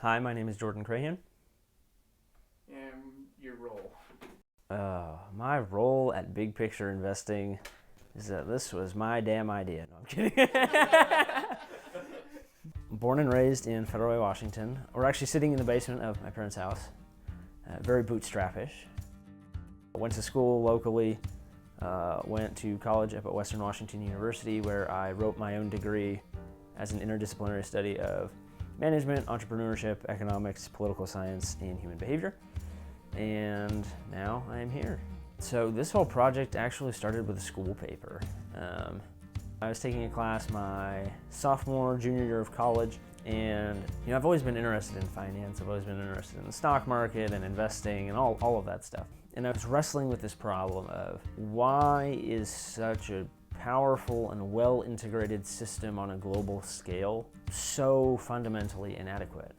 Hi, my name is Jordan Crahan. And your role? My role at Big Picture Investing is that this was my damn idea. No, I'm kidding. Born and raised in Federal Way, Washington. We're actually sitting in the basement of my parents' house. Very bootstrappish. Went to school locally, went to college up at Western Washington University, where I wrote my own degree as an interdisciplinary study of management, entrepreneurship, economics, political science, and human behavior. And now I am here. So this whole project actually started with a school paper. I was taking a class my sophomore, junior year of college, and I've always been interested in finance. I've always been interested in the stock market and investing and all of that stuff. And I was wrestling with this problem of why is such a powerful and well-integrated system on a global scale so fundamentally inadequate?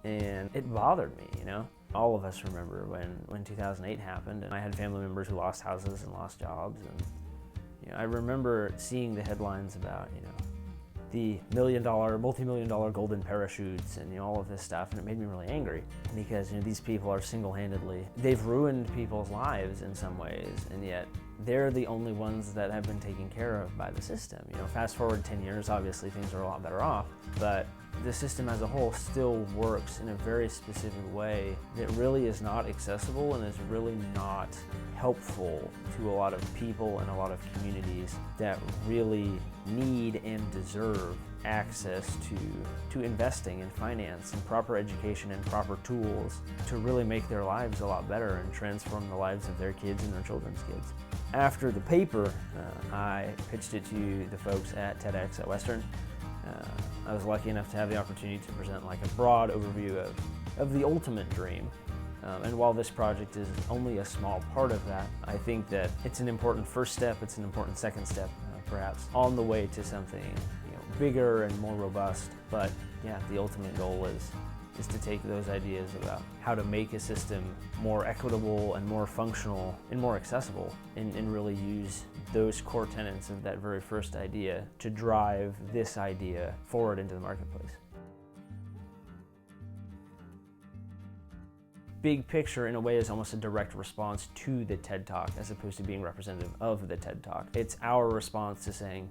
And it bothered me, All of us remember when 2008 happened, and I had family members who lost houses and lost jobs, and I remember seeing the headlines about, the multi-million-dollar golden parachutes and all of this stuff, and it made me really angry because these people are they've ruined people's lives in some ways, and yet they're the only ones that have been taken care of by the system. Fast forward 10 years, obviously things are a lot better off, but the system as a whole still works in a very specific way that really is not accessible and is really not helpful to a lot of people and a lot of communities that really need and deserve access to investing and finance and proper education and proper tools to really make their lives a lot better and transform the lives of their kids and their children's kids. After the paper, I pitched it to the folks at TEDx at Western. I was lucky enough to have the opportunity to present a broad overview of the ultimate dream. And while this project is only a small part of that, I think that it's an important first step, it's an important second step, perhaps, on the way to something bigger and more robust. But yeah, the ultimate goal is to take those ideas about how to make a system more equitable and more functional and more accessible, and really use those core tenets of that very first idea to drive this idea forward into the marketplace. Big Picture, in a way, is almost a direct response to the TED Talk as opposed to being representative of the TED Talk. It's our response to saying,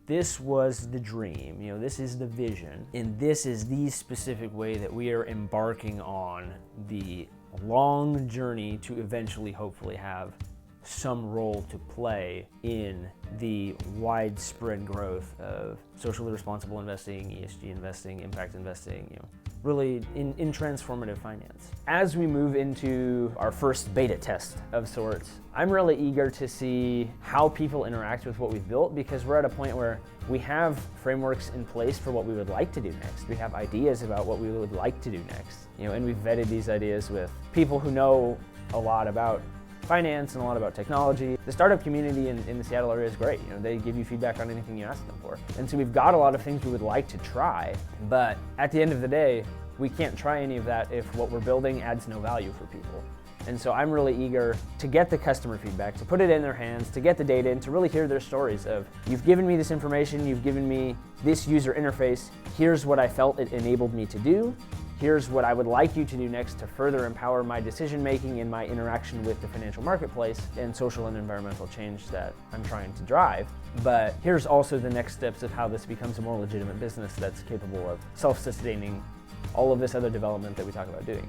this was the dream, this is the vision, and this is the specific way that we are embarking on the long journey to eventually, hopefully, have some role to play in the widespread growth of socially responsible investing, ESG investing, impact investing, really in transformative finance. As we move into our first beta test of sorts, I'm really eager to see how people interact with what we've built, because we're at a point where we have frameworks in place for what we would like to do next. We have ideas about what we would like to do next, and we've vetted these ideas with people who know a lot about finance and a lot about technology. The startup community in the Seattle area is great. They give you feedback on anything you ask them for. And so we've got a lot of things we would like to try, but at the end of the day, we can't try any of that if what we're building adds no value for people. And so I'm really eager to get the customer feedback, to put it in their hands, to get the data, and to really hear their stories of, you've given me this information, you've given me this user interface, here's what I felt it enabled me to do, here's what I would like you to do next to further empower my decision-making and my interaction with the financial marketplace and social and environmental change that I'm trying to drive. But here's also the next steps of how this becomes a more legitimate business that's capable of self-sustaining all of this other development that we talk about doing.